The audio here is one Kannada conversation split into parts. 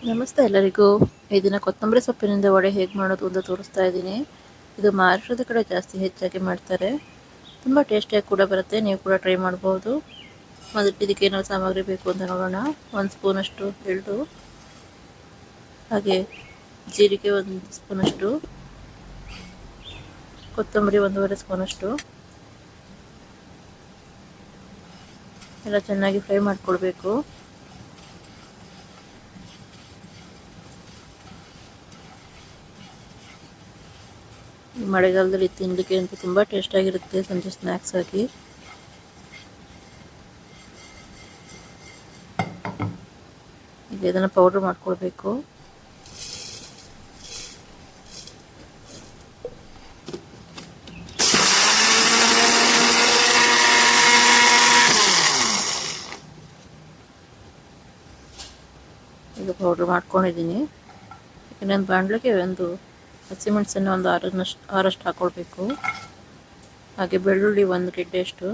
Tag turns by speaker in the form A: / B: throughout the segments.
A: ನಮಸ್ತೆ ಎಲ್ಲರಿಗೂ. ಈ ದಿನ ಕೊತ್ತಂಬರಿ ಸೊಪ್ಪಿನಿಂದ ವಡೆ ಹೇಗೆ ಮಾಡೋದು ಅಂತ ತೋರಿಸ್ತಾ ಇದ್ದೀನಿ. ಇದು ಮಹಾರಾಷ್ಟ್ರದ ಕಡೆ ಜಾಸ್ತಿ ಹೆಚ್ಚಾಗಿ ಮಾಡ್ತಾರೆ. ತುಂಬ ಟೇಸ್ಟಿಯಾಗಿ ಕೂಡ ಬರುತ್ತೆ. ನೀವು ಕೂಡ ಟ್ರೈ ಮಾಡ್ಬೋದು. ಇದಕ್ಕೆ ಏನಾದ್ರು ಸಾಮಗ್ರಿ ಬೇಕು ಅಂತ ನೋಡೋಣ. 1 ಸ್ಪೂನಷ್ಟು ಎಳ್ಳು, ಹಾಗೆ ಜೀರಿಗೆ 1 ಸ್ಪೂನಷ್ಟು, ಕೊತ್ತಂಬರಿ 1.5 ಸ್ಪೂನಷ್ಟು ಎಲ್ಲ ಚೆನ್ನಾಗಿ ಫ್ರೈ ಮಾಡ್ಕೊಳ್ಬೇಕು. ಮಳೆಗಾಲದಲ್ಲಿ ತಿನ್ನಲಿಕ್ಕೆ ಅಂತೂ ತುಂಬ ಟೇಸ್ಟಾಗಿರುತ್ತೆ, ಸಂಜೆ ಸ್ನ್ಯಾಕ್ಸ್ ಆಗಿ. ಈಗ ಇದನ್ನು ಪೌಡ್ರ್ ಮಾಡ್ಕೊಳ್ಬೇಕು. ಈಗ ಪೌಡ್ರ್ ಮಾಡ್ಕೊಂಡಿದ್ದೀನಿ. ಇನ್ನೊಂದು ಬಾಣಲೆಗೆ ಒಂದು ಹಸಿಮೆಣಸನ್ನು ಒಂದು 6 ಹಾಕ್ಕೊಳ್ಬೇಕು. ಹಾಗೆ ಬೆಳ್ಳುಳ್ಳಿ 1 ಗೆಡ್ಡೆಯಷ್ಟು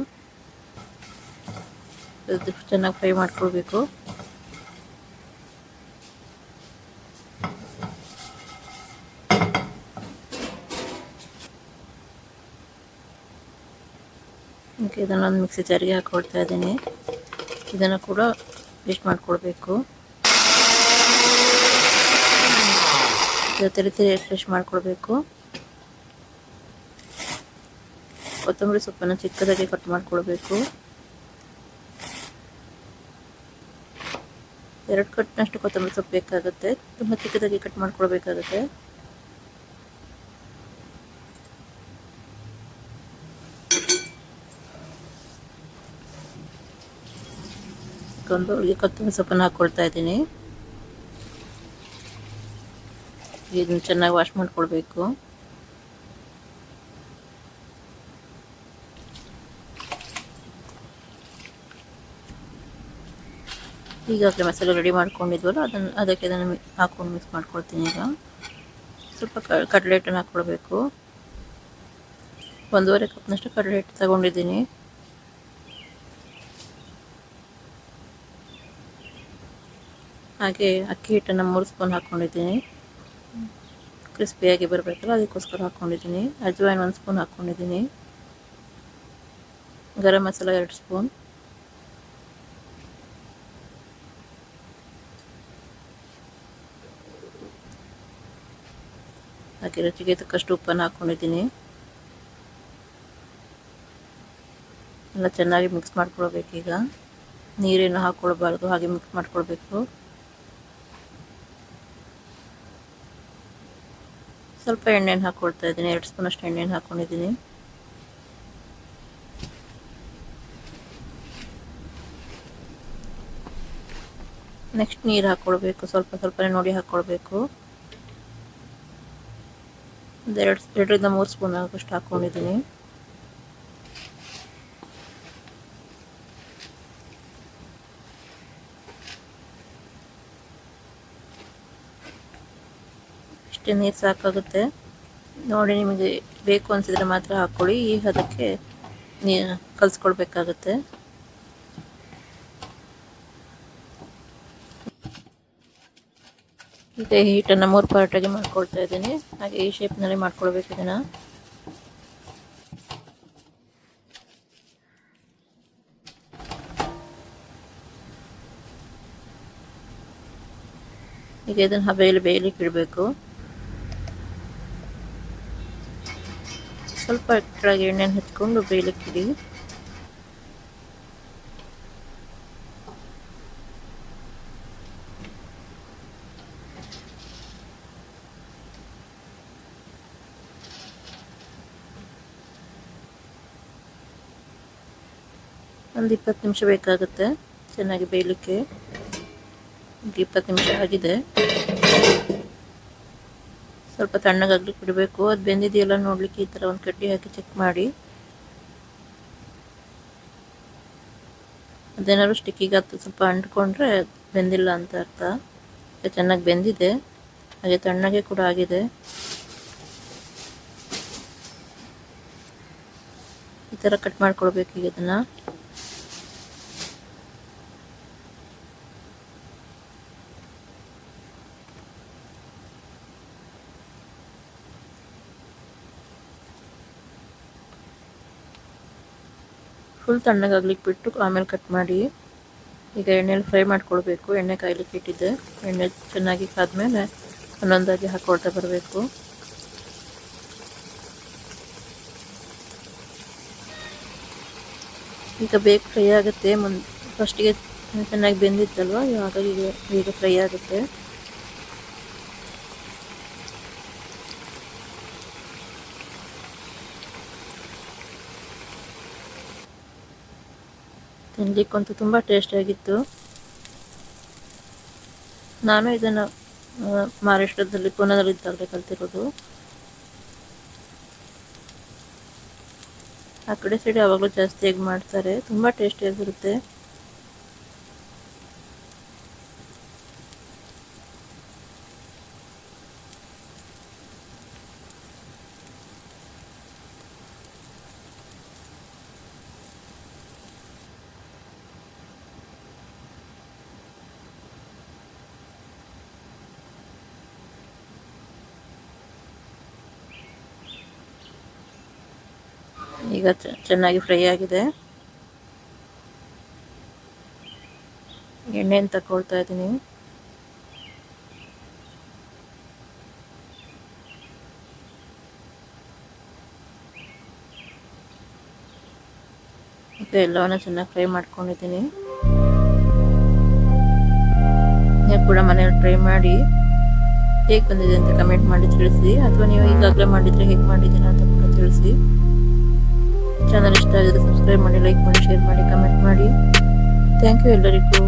A: ಚೆನ್ನಾಗಿ ಫ್ರೈ ಮಾಡ್ಕೊಳ್ಬೇಕು. ಇದನ್ನೊಂದು ಮಿಕ್ಸಿ ಜಾರಿಗೆ ಹಾಕ್ಕೊಳ್ತಾ ಇದ್ದೀನಿ. ಇದನ್ನು ಕೂಡ ಪೇಸ್ಟ್ ಮಾಡ್ಕೊಳ್ಬೇಕು. ತೆರಿ ಪೇಸ್ಟ್ ಮಾಡ್ಕೊಳ್ಬೇಕು. ಕೊತ್ತಂಬರಿ ಸೊಪ್ಪನ್ನು ಚಿಕ್ಕದಾಗಿ ಕಟ್ ಮಾಡ್ಕೊಳ್ಬೇಕು. 2 ಕಟ್ನಷ್ಟು ಕೊತ್ತಂಬರಿ ಸೊಪ್ಪು ಬೇಕಾಗುತ್ತೆ. ತುಂಬ ಚಿಕ್ಕದಾಗಿ ಕಟ್ ಮಾಡ್ಕೊಳ್ಬೇಕಾಗುತ್ತೆ. ಕೊತ್ತಂಬರಿ ಸೊಪ್ಪನ್ನು ಹಾಕ್ಕೊಳ್ತಾ ಇದ್ದೀನಿ. ಇದನ್ನು ಚೆನ್ನಾಗಿ ವಾಶ್ ಮಾಡ್ಕೊಳ್ಬೇಕು. ಈಗಾಗಲೇ ಮಸಾಲೆ ರೆಡಿ ಮಾಡ್ಕೊಂಡಿದ್ವಲ್ಲ ಅದಕ್ಕೆ ಹಾಕ್ಕೊಂಡು ಮಿಕ್ಸ್ ಮಾಡ್ಕೊಳ್ತೀನಿ. ಈಗ ಸ್ವಲ್ಪ ಕಡಲೆ ಹಿಟ್ಟನ್ನು ಹಾಕ್ಕೊಳ್ಬೇಕು. 1.5 ಕಪ್ನಷ್ಟು ಕಡಲೆ ಹಿಟ್ಟು ತಗೊಂಡಿದ್ದೀನಿ. ಹಾಗೆ ಅಕ್ಕಿ ಹಿಟ್ಟನ್ನು 3 ಸ್ಪೂನ್ ಹಾಕ್ಕೊಂಡಿದ್ದೀನಿ. ಕ್ರಿಸ್ಪಿಯಾಗಿ ಬರಬೇಕಲ್ಲ, ಅದಕ್ಕೋಸ್ಕರ ಹಾಕ್ಕೊಂಡಿದ್ದೀನಿ. ಅಜ್ವಾಯಿನ್ 1 ಸ್ಪೂನ್ ಹಾಕ್ಕೊಂಡಿದ್ದೀನಿ. ಗರಂ ಮಸಾಲ 2 ಸ್ಪೂನ್, ಹಾಗೆ ರುಚಿಗೆ ತಕ್ಕಷ್ಟು ಉಪ್ಪನ್ನು ಹಾಕ್ಕೊಂಡಿದ್ದೀನಿ. ಎಲ್ಲ ಚೆನ್ನಾಗಿ ಮಿಕ್ಸ್ ಮಾಡ್ಕೊಳ್ಬೇಕು. ಈಗ ನೀರೇನು ಹಾಕ್ಕೊಳ್ಬಾರ್ದು, ಹಾಗೆ ಮಿಕ್ಸ್ ಮಾಡ್ಕೊಳ್ಬೇಕು. ಸ್ವಲ್ಪ ಎಣ್ಣೆಯನ್ನು ಹಾಕ್ಕೊಳ್ತಾ ಇದ್ದೀನಿ. 2 ಸ್ಪೂನಷ್ಟು ಎಣ್ಣೆಯನ್ನು ಹಾಕ್ಕೊಂಡಿದ್ದೀನಿ. ನೆಕ್ಸ್ಟ್ ನೀರು ಹಾಕ್ಕೊಳ್ಬೇಕು. ಸ್ವಲ್ಪನೇ ನೋಡಿ ಹಾಕ್ಕೊಳ್ಬೇಕು. 2 ರಿಂದ 3 ಸ್ಪೂನ್ ಆಗೋಷ್ಟು ಹಾಕ್ಕೊಂಡಿದ್ದೀನಿ. ಇಷ್ಟೇ ನೀರು ಸಾಕಾಗುತ್ತೆ. ನೋಡಿ, ನಿಮಗೆ ಬೇಕು ಅನಿಸಿದ್ರೆ ಮಾತ್ರ ಹಾಕ್ಕೊಳ್ಳಿ. ಈ ಹದಕ್ಕೆ ಕಲಿಸ್ಕೊಳ್ಬೇಕಾಗುತ್ತೆ. ಈಗ ಹಿಟ್ಟನ್ನು 3 ಪಾರ್ಟಾಗಿ ಮಾಡ್ಕೊಳ್ತಾ ಇದ್ದೀನಿ. ಹಾಗೆ ಈ ಶೇಪ್ನಲ್ಲಿ ಮಾಡ್ಕೊಳ್ಬೇಕು. ಇದನ್ನು ಈಗ ಇದನ್ನು ಹಬೆಯಲ್ಲಿ ಬೇಯಲಿಕ್ಕೆ ಇಡಬೇಕು. ಸ್ವಲ್ಪ ಕೆಳಗೆ ಎಣ್ಣೆಯನ್ನು ಹಚ್ಕೊಂಡು ಬೇಯಲಿಕ್ಕಿಡಿ. ಒಂದು 20 ನಿಮಿಷ ಬೇಕಾಗುತ್ತೆ ಚೆನ್ನಾಗಿ ಬೇಯಲಿಕ್ಕೆ. 20 ನಿಮಿಷ ಆಗಿದೆ. ಸ್ವಲ್ಪ ತಣ್ಣಗಾಗ್ಲಿಕ್ಕೆ ಬಿಡಬೇಕು. ಅದು ಬೆಂದಿದೆಯಲ್ಲ ನೋಡಲಿಕ್ಕೆ ಈ ಥರ ಒಂದು ಕಡ್ಡಿ ಹಾಕಿ ಚೆಕ್ ಮಾಡಿ. ಅದೇನಾದ್ರು ಸ್ಟಿಕ್ಕಿಗೆ ಸ್ವಲ್ಪ ಅಂಟ್ಕೊಂಡ್ರೆ ಬೆಂದಿಲ್ಲ ಅಂತ ಅರ್ಥ. ಚೆನ್ನಾಗಿ ಬೆಂದಿದೆ, ಹಾಗೆ ತಣ್ಣಗೆ ಕೂಡ ಆಗಿದೆ. ಈ ಥರ ಕಟ್ ಮಾಡ್ಕೊಳ್ಬೇಕು. ಈಗ ಇದನ್ನು ಫುಲ್ ತಣ್ಣಗಾಗ್ಲಿಕ್ಕೆ ಬಿಟ್ಟು ಆಮೇಲೆ ಕಟ್ ಮಾಡಿ. ಈಗ ಎಣ್ಣೆಲಿ ಫ್ರೈ ಮಾಡ್ಕೊಳ್ಬೇಕು. ಎಣ್ಣೆ ಕಾಯ್ಲಿಕ್ಕೆ ಇಟ್ಟಿದ್ದೆ. ಎಣ್ಣೆ ಚೆನ್ನಾಗಿ ಕಾದ್ಮೇಲೆ ಒಂದೊಂದಾಗಿ ಹಾಕೊಳ್ತಾ ಬರಬೇಕು. ಈಗ ಬೇಗ ಫ್ರೈ ಆಗುತ್ತೆ. ಫಸ್ಟಿಗೆ ಚೆನ್ನಾಗಿ ಬೆಂದಿತ್ತಲ್ವ, ಇವಾಗ ಈಗ ಫ್ರೈ ಆಗುತ್ತೆ. ತಿನ್ಲಿಕ್ಕಂತೂ ತುಂಬ ಟೇಸ್ಟಿಯಾಗಿತ್ತು. ನಾನು ಇದನ್ನು ಮಹಾರಾಷ್ಟ್ರದಲ್ಲಿ ಪುಣೆದಲ್ಲಿ ಇದ್ದಾಗಲೇ ಕಲ್ತಿರೋದು. ಆ ಕಡೆ ಸೈಡ್ ಯಾವಾಗಲೂ ಜಾಸ್ತಿಯಾಗಿ ಮಾಡ್ತಾರೆ. ತುಂಬ ಟೇಸ್ಟಿಯಾಗಿರುತ್ತೆ. ಈಗ ಚೆನ್ನಾಗಿ ಫ್ರೈ ಆಗಿದೆ. ಎಣ್ಣೆಯನ್ನು ತಗೊಳ್ತಾ ಇದ್ದೀನಿ. ಈಗ ಎಲ್ಲವನ್ನ ಚೆನ್ನಾಗಿ ಫ್ರೈ ಮಾಡ್ಕೊಂಡಿದ್ದೀನಿ. ನೀವು ಕೂಡ ಮನೆಯಲ್ಲಿ ಟ್ರೈ ಮಾಡಿ ಹೇಗೆ ಬಂದಿದೆ ಅಂತ ಕಮೆಂಟ್ ಮಾಡಿ ತಿಳಿಸಿ. ಅಥವಾ ನೀವು ಈಗಾಗಲೇ ಮಾಡಿದರೆ ಹೇಗೆ ಮಾಡಿದ್ದೀರಾ ಅಂತ ಕೂಡ ತಿಳಿಸಿ. ಚಾನಲ್ ಇಷ್ಟ ಆಗಿದ್ರೆ ಸಬ್ಸ್ಕ್ರೈಬ್ ಮಾಡಿ, ಲೈಕ್ ಮಾಡಿ, ಶೇರ್ ಮಾಡಿ, ಕಮೆಂಟ್ ಮಾಡಿ. ಥ್ಯಾಂಕ್ ಯು ಎಲ್ಲರಿಗೂ.